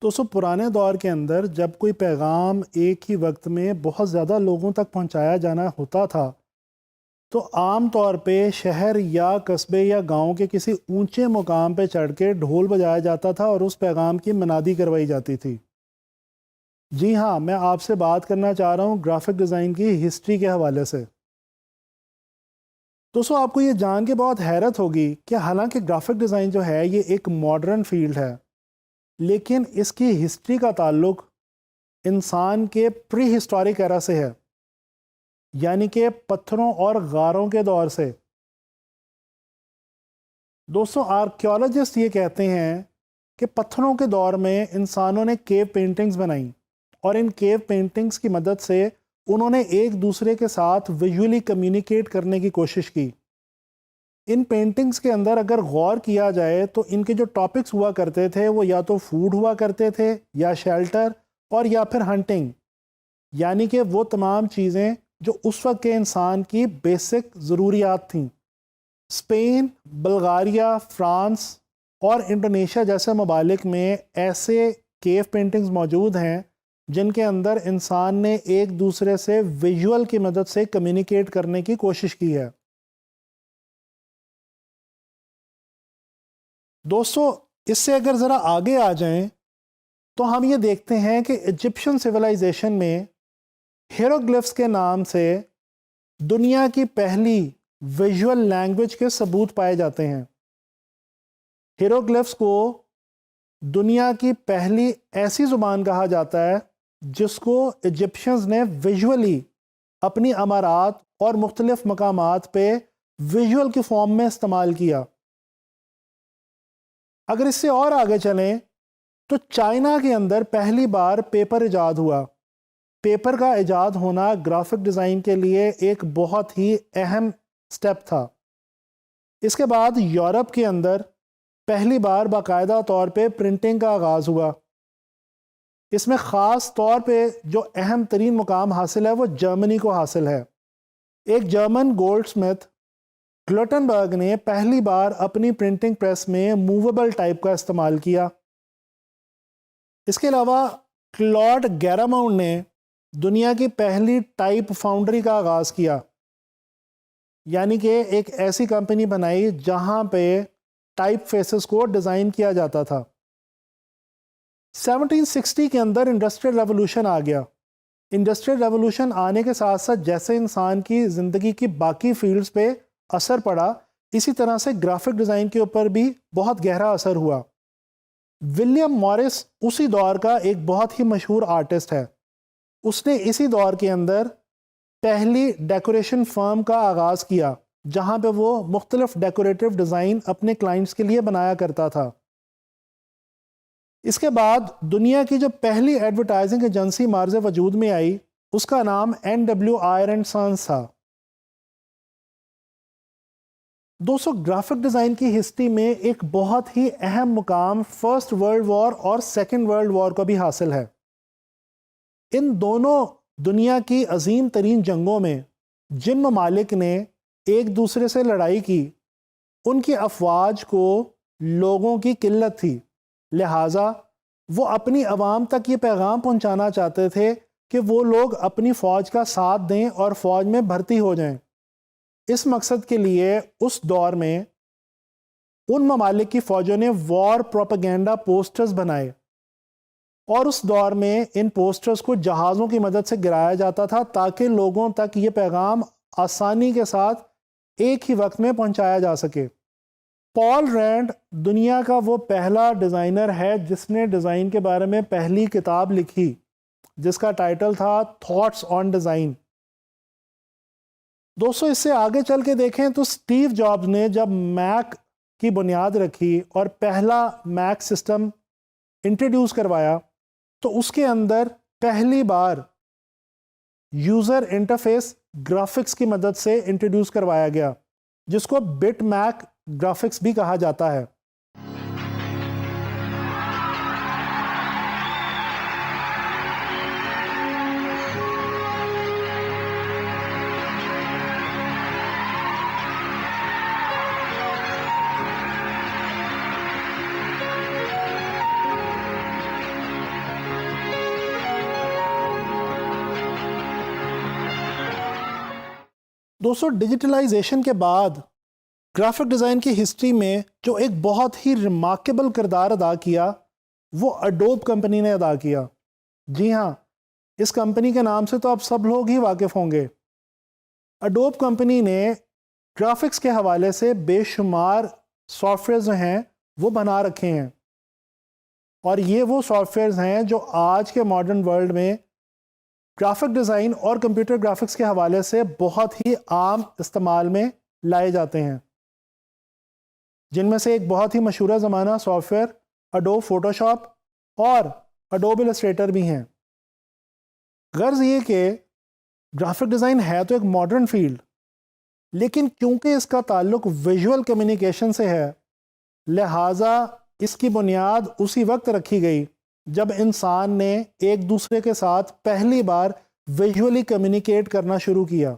दोस्तों पुराने दौर के अंदर जब कोई पैगाम एक ही वक्त में बहुत ज़्यादा लोगों तक पहुंचाया जाना होता था तो आम तौर पे शहर या कस्बे या गांव के किसी ऊंचे मुकाम पे चढ़ के ढोल बजाया जाता था और उस पैगाम की मनादी करवाई जाती थी। जी हाँ, मैं आपसे बात करना चाह रहा हूँ ग्राफिक डिज़ाइन की हिस्ट्री के हवाले से। दोस्तों आपको ये जान के बहुत हैरत होगी कि हालांकि ग्राफिक डिज़ाइन जो है ये एक मॉडर्न फील्ड है, लेकिन इसकी हिस्ट्री का ताल्लुक इंसान के प्री हिस्टोरिक एरा से है, यानी कि पत्थरों और गारों के दौर से। दोस्तों आर्कियोलॉजिस्ट ये कहते हैं कि पत्थरों के दौर में इंसानों ने केव पेंटिंग्स बनाई और इन केव पेंटिंग्स की मदद से उन्होंने एक दूसरे के साथ विजुअली कम्युनिकेट करने की कोशिश की। इन पेंटिंग्स के अंदर अगर गौर किया जाए तो इनके जो टॉपिक्स हुआ करते थे वो या तो फूड हुआ करते थे या शेल्टर और या फिर हंटिंग, यानी कि वो तमाम चीज़ें जो उस वक्त के इंसान की बेसिक ज़रूरियात थीं। स्पेन, बल्गारिया, फ्रांस और इंडोनेशिया जैसे ममालिक में ऐसे केव पेंटिंग्स मौजूद हैं जिनके अंदर इंसान ने एक दूसरे से विजुअल की मदद से कम्युनिकेट करने की कोशिश की है। दोस्तों इससे अगर ज़रा आगे आ जाएं तो हम ये देखते हैं कि इजिप्शियन सिविलाइजेशन में हियरोग्लिफ्स के नाम से दुनिया की पहली विजुअल लैंग्वेज के सबूत पाए जाते हैं। हियरोग्लिफ्स को दुनिया की पहली ऐसी ज़ुबान कहा जाता है जिसको इजिप्शियंस ने विजुअली अपनी अमारात और मुख्तलिफ मकामात पे विजुअल की फॉर्म में इस्तेमाल किया। अगर इससे और आगे चलें तो चाइना के अंदर पहली बार पेपर इजाद हुआ। पेपर का इजाद होना ग्राफिक डिज़ाइन के लिए एक बहुत ही अहम स्टेप था। इसके बाद यूरोप के अंदर पहली बार बाकायदा तौर पे प्रिंटिंग का आगाज़ हुआ। इसमें ख़ास तौर पे जो अहम तरीन मुकाम हासिल है वो जर्मनी को हासिल है। एक जर्मन गोल्डस्मिथ ग्लटनबर्ग ने पहली बार अपनी प्रिंटिंग प्रेस में मूवेबल टाइप का इस्तेमाल किया। इसके अलावा क्लॉड गैरामाउंट ने दुनिया की पहली टाइप फाउंड्री का आगाज़ किया, यानी कि एक ऐसी कंपनी बनाई जहां पे टाइप फेसेस को डिज़ाइन किया जाता था। 1760 के अंदर इंडस्ट्रियल रेवोल्यूशन आ गया। इंडस्ट्रियल रेवोल्यूशन आने के साथ साथ जैसे इंसान की ज़िंदगी की बाकी फील्ड्स पे असर पड़ा, इसी तरह से ग्राफिक डिज़ाइन के ऊपर भी बहुत गहरा असर हुआ। विलियम मॉरिस उसी दौर का एक बहुत ही मशहूर आर्टिस्ट है। उसने इसी दौर के अंदर पहली डेकोरेशन फर्म का आगाज़ किया जहां पे वो मुख्तलिफ डेकोरेटिव डिज़ाइन अपने क्लाइंट्स के लिए बनाया करता था। इसके बाद दुनिया की जो पहली एडवर्टाइजिंग एजेंसी मार्ज़ वजूद में आई उसका नाम NW आयर एंड सन्स था। दोस्तों ग्राफिक डिज़ाइन की हिस्ट्री में एक बहुत ही अहम मुकाम फर्स्ट वर्ल्ड वॉर और सेकेंड वर्ल्ड वॉर को भी हासिल है। इन दोनों दुनिया की अजीम तरीन जंगों में जिन ममालिक ने एक दूसरे से लड़ाई की उनकी अफवाज को लोगों की किल्लत थी, लिहाजा वो अपनी आवाम तक ये पैगाम पहुंचाना चाहते थे कि वो लोग अपनी फ़ौज का साथ दें और फ़ौज में भर्ती हो जाएं। इस मकसद के लिए उस दौर में उन ममालिक की फ़ौजों ने वॉर प्रोपेगेंडा पोस्टर्स बनाए और उस दौर में इन पोस्टर्स को जहाज़ों की मदद से गिराया जाता था ताकि लोगों तक ये पैगाम आसानी के साथ एक ही वक्त में पहुंचाया जा सके। पॉल रैंड दुनिया का वो पहला डिज़ाइनर है जिसने डिज़ाइन के बारे में पहली किताब लिखी जिसका टाइटल था थॉट्स ऑन डिज़ाइन। दोस्तों इससे आगे चल के देखें तो स्टीव जॉब्स ने जब मैक की बुनियाद रखी और पहला मैक सिस्टम इंट्रोड्यूस करवाया तो उसके अंदर पहली बार यूज़र इंटरफेस ग्राफिक्स की मदद से इंट्रोड्यूस करवाया गया जिसको बिट मैक ग्राफिक्स भी कहा जाता है। दोस्तों डिजिटलाइजेशन के बाद ग्राफिक डिज़ाइन की हिस्ट्री में जो एक बहुत ही रिमार्केबल किरदार अदा किया वो अडोब कंपनी ने अदा किया। जी हाँ, इस कंपनी के नाम से तो आप सब लोग ही वाकिफ़ होंगे। अडोब कंपनी ने ग्राफिक्स के हवाले से बेशुमार सॉफ्टवेयर जो हैं वो बना रखे हैं, और ये वो सॉफ्टवेयर्स हैं जो आज के मॉडर्न वर्ल्ड में ग्राफिक डिज़ाइन और कंप्यूटर ग्राफिक्स के हवाले से बहुत ही आम इस्तेमाल में लाए जाते हैं, जिनमें से एक बहुत ही मशहूर ज़माना सॉफ्टवेयर अडोब फोटोशॉप और अडोब इलस्ट्रेटर भी हैं। गर्ज ये कि ग्राफिक डिज़ाइन है तो एक मॉडर्न फील्ड, लेकिन क्योंकि इसका ताल्लुक विजुअल कम्युनिकेशन से है, लिहाजा इसकी बुनियाद उसी वक्त रखी गई जब इंसान ने एक दूसरे के साथ पहली बार विजुअली कम्युनिकेट करना शुरू किया।